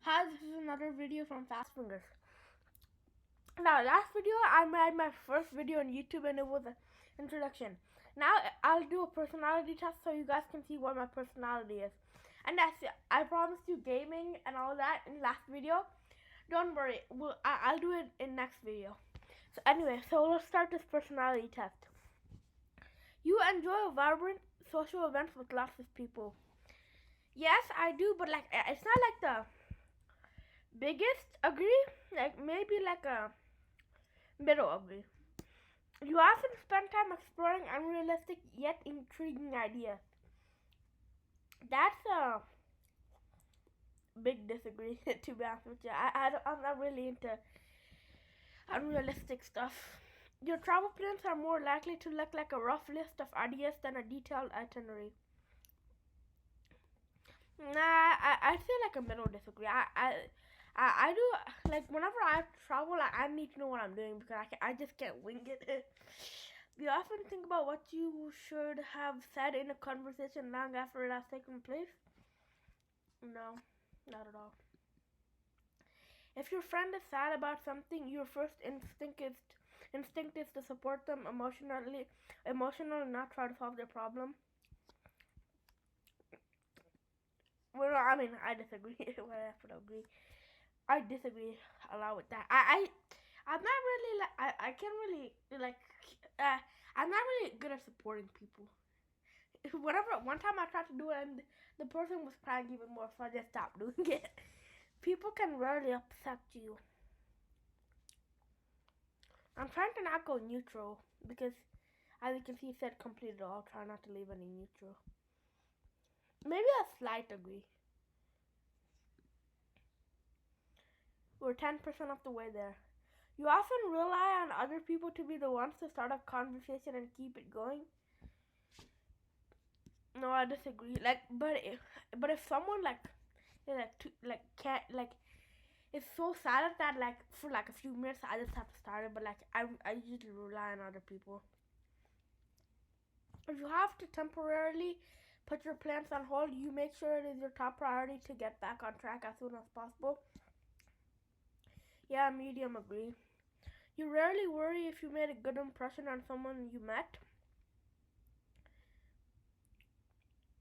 Hi, this is another video from Fast Fingers. Now, last video I made my first video on YouTube and it was an introduction. Now I'll do a personality test so you guys can see what my personality is. And that's it. I promised you gaming and all that in last video. Don't worry, I'll do it in next video. So anyway, let's start this personality test. You enjoy vibrant social events with lots of people. Yes, I do, but like it's not like the biggest agree, like maybe like a middle agree. You often spend time exploring unrealistic yet intriguing ideas. That's a big disagree, to be honest with you. I'm not really into unrealistic stuff. Your travel plans are more likely to look like a rough list of ideas than a detailed itinerary. Nah, I feel like a middle disagree. I do, like, whenever I travel, I need to know what I'm doing because I just can't wing it. You often think about what you should have said in a conversation long after it has taken place? No, not at all. If your friend is sad about something, your first instinct is to support them emotionally, not try to solve their problem. Well, I mean, I disagree. Well, I have to agree. I disagree a lot with that. I'm not really like I can't really like I'm not really good at supporting people. Whatever, one time I tried to do it and the person was crying even more, so I just stopped doing it. People can rarely upset you. I'm trying to not go neutral because, as you can see, it said completed. I'll try not to leave any neutral. Maybe a slight agree. We're 10% of the way there. You often rely on other people to be the ones to start a conversation and keep it going. No, I disagree. Like, but if someone can't is so silent that like for like a few minutes I just have to start it. But like I usually rely on other people. If you have to temporarily put your plans on hold, you make sure it is your top priority to get back on track as soon as possible. Yeah, medium agree. You rarely worry if you made a good impression on someone you met.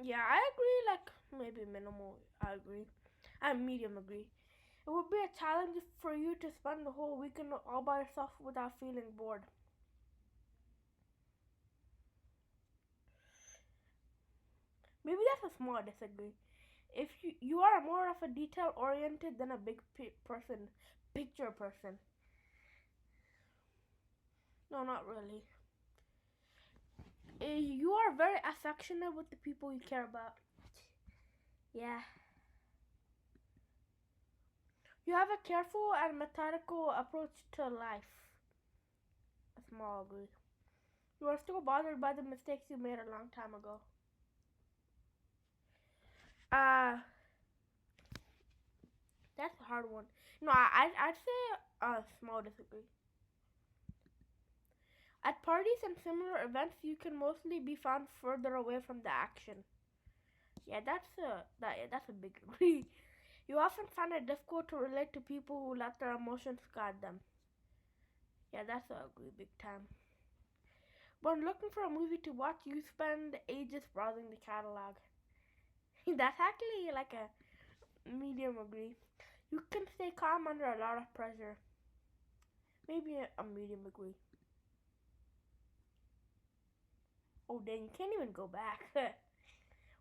Yeah, I agree, like maybe minimal, I agree. I medium agree. It would be a challenge for you to spend the whole weekend all by yourself without feeling bored. Maybe that's a small disagree. If you are more of a detail oriented than a picture person. No, not really. You are very affectionate with the people you care about. Yeah. You have a careful and methodical approach to life. A small agree. You are still bothered by the mistakes you made a long time ago. Uh, that's a hard one. No, I'd say a small disagree. At parties and similar events, you can mostly be found further away from the action. Yeah, that's a big agree. You often find it difficult to relate to people who let their emotions guide them. Yeah, that's a agree big time. When looking for a movie to watch, you spend ages browsing the catalog. That's actually like a medium agree. You can stay calm under a lot of pressure. Maybe a medium agree. Oh dang, you can't even go back.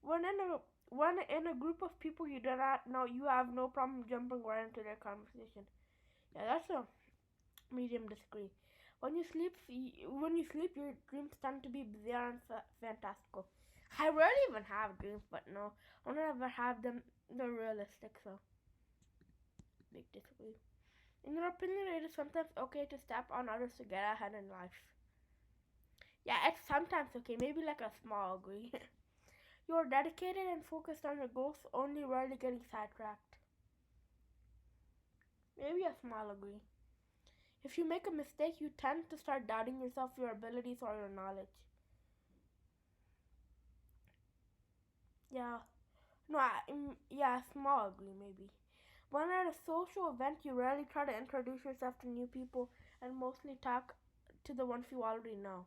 when in a when in a group of people you do not know, you have no problem jumping right into their conversation. Yeah, that's a medium disagree. When you sleep, your dreams tend to be bizarre and fantastical. I rarely even have dreams, but no, I never have them. They're realistic, so big disagree. In your opinion, it is sometimes okay to step on others to get ahead in life. Yeah, it's sometimes okay. Maybe like a small agree. You are dedicated and focused on your goals, only rarely getting sidetracked. Maybe a small agree. If you make a mistake, you tend to start doubting yourself, your abilities, or your knowledge. Yeah. No, yeah, small agree maybe. When at a social event, you rarely try to introduce yourself to new people and mostly talk to the ones you already know.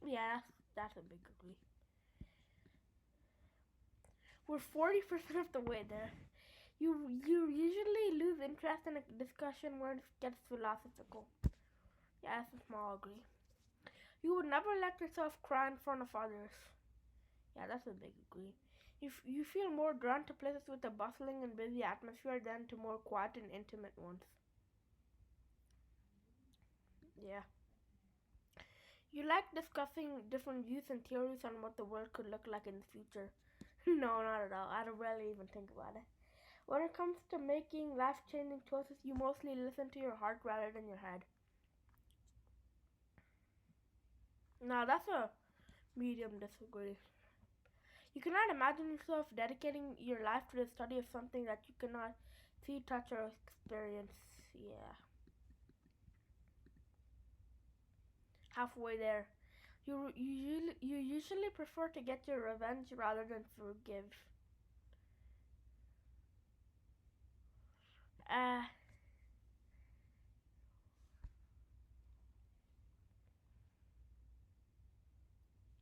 Yeah, that's a big agree. We're 40% of the way there. You usually lose interest in a discussion where it gets philosophical. Yeah, that's a small agree. You would never let yourself cry in front of others. Yeah, that's a big agree. You feel more drawn to places with a bustling and busy atmosphere than to more quiet and intimate ones. Yeah. You like discussing different views and theories on what the world could look like in the future. No, not at all. I don't really even think about it. When it comes to making life changing choices, you mostly listen to your heart rather than your head. Now, that's a medium disagree. You cannot imagine yourself dedicating your life to the study of something that you cannot see, touch, or experience. Yeah, halfway there. You usually prefer to get your revenge rather than forgive. Uh,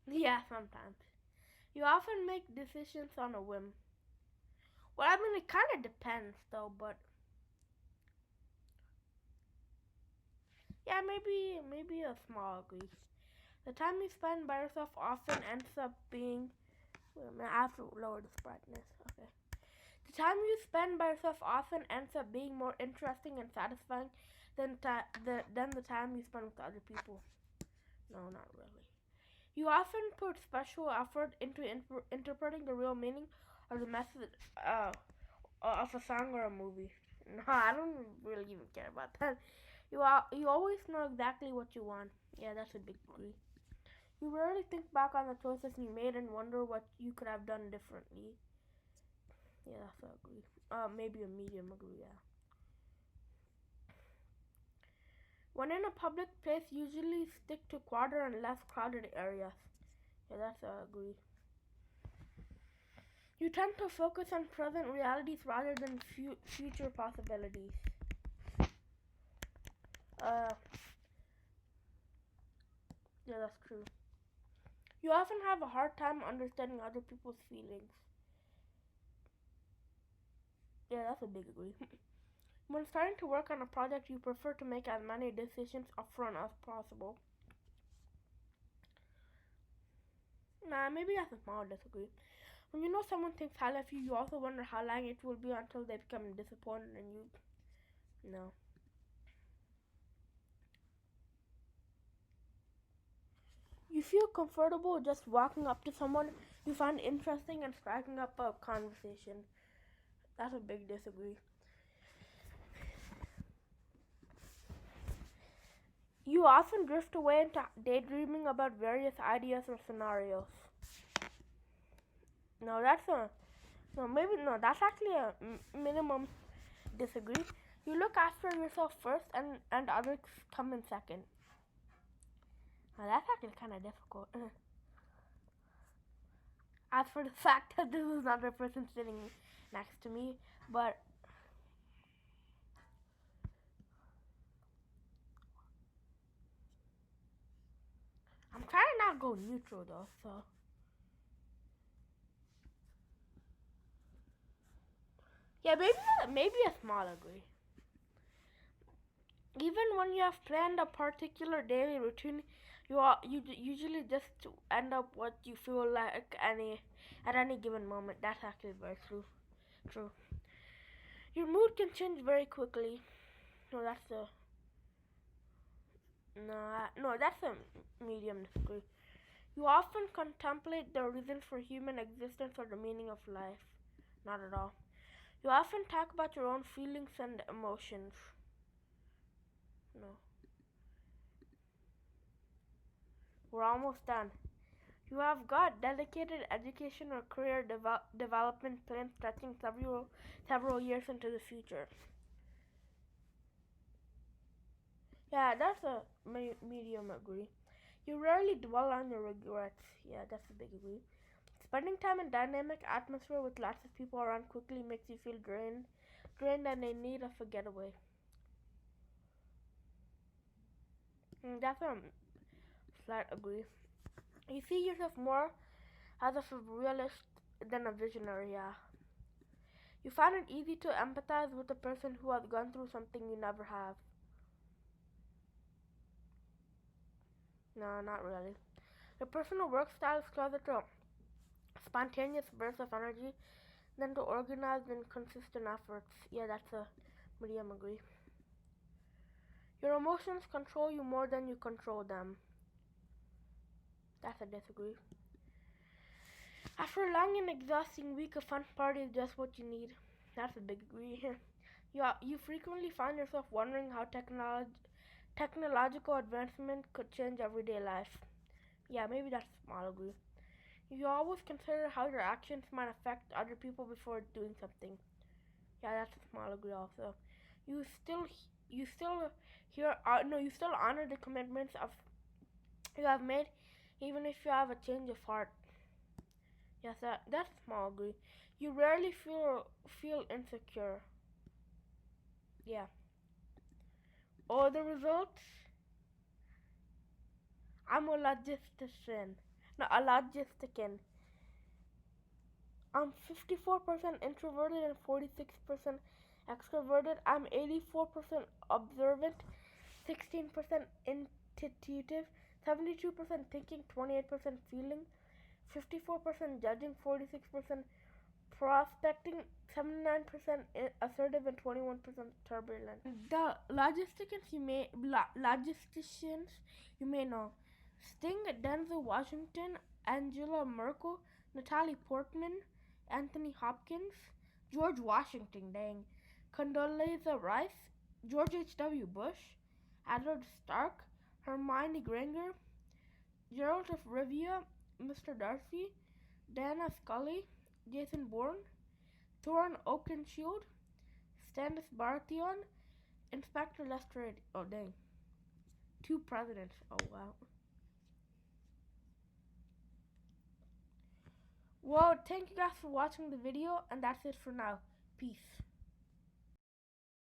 yeah, sometimes. You often make decisions on a whim. Well, I mean, it kind of depends though, but yeah, maybe a small agree. The time you spend by yourself often ends up being. Wait a minute, I have to lower this brightness. Okay. The time you spend by yourself often ends up being more interesting and satisfying than the time you spend with other people. No, not really. You often put special effort into interpreting the real meaning of the message of a song or a movie. No, I don't really even care about that. You always know exactly what you want. Yeah, that's a big agree. You rarely think back on the choices you made and wonder what you could have done differently. Yeah, that's a agree. Maybe a medium agree. Yeah. When in a public place, usually stick to quieter and less crowded areas. Yeah, that's a agree. You tend to focus on present realities rather than future possibilities. Uh, yeah, that's true. You often have a hard time understanding other people's feelings. Yeah, that's a big agree. When starting to work on a project, you prefer to make as many decisions upfront as possible. Nah, maybe that's a small disagree. When you know someone thinks highly of you, you also wonder how long it will be until they become disappointed in you. No. You feel comfortable just walking up to someone you find interesting and striking up a conversation. That's a big disagree. You often drift away into daydreaming about various ideas or scenarios. No, that's a no. Maybe no. That's actually a minimum disagree. You look after yourself first, and others come in second. Now that's actually kind of difficult. As for the fact that this is not the person sitting next to me, but I'm trying to not go neutral though. So yeah, maybe a small agree. Even when you have planned a particular daily routine, you usually just end up what you feel like at any given moment. That's actually very true. True. Your mood can change very quickly. No, that's a no. That's a medium degree. You often contemplate the reason for human existence or the meaning of life. Not at all. You often talk about your own feelings and emotions. No. We're almost done. You have got dedicated education or career development plans stretching several years into the future. Yeah, that's a medium agree. You rarely dwell on your regrets. Yeah, that's a big agree. Spending time in dynamic atmosphere with lots of people around quickly makes you feel drained and in need of a getaway. That's a slight agree. You see yourself more as a realist than a visionary, yeah. You find it easy to empathize with a person who has gone through something you never have. No, not really. Your personal work style is closer to spontaneous bursts of energy than to organized and consistent efforts. Yeah, that's a medium agree. Your emotions control you more than you control them. That's a disagree. After a long and exhausting week, a fun party is just what you need. That's a big agree here. You frequently find yourself wondering how technological advancement could change everyday life. Yeah, maybe that's a small agree. You always consider how your actions might affect other people before doing something. Yeah, that's a small agree also. You still you still hear no you still honor the commitments of you have made, even if you have a change of heart. Yes, that's a small agree. You rarely feel insecure. Yeah. Or the results? I'm a logistician. No, a logistician. I'm 54% introverted and 46% extroverted. I'm 84% observant, 16% intuitive, 72% thinking, 28% feeling, 54% judging, 46% prospecting, 79% assertive, and 21% turbulent. The logisticians you may know: Sting, Denzel Washington, Angela Merkel, Natalie Portman, Anthony Hopkins, George Washington, dang, Condoleezza Rice, George H.W. Bush, Edward Stark, Hermione Granger, Gerald of Rivia, Mr. Darcy, Dana Scully, Jason Bourne, Thorin Oakenshield, Stannis Baratheon, Inspector Lestrade. Oh dang. Two presidents. Oh wow. Well, thank you guys for watching the video, and that's it for now. Peace.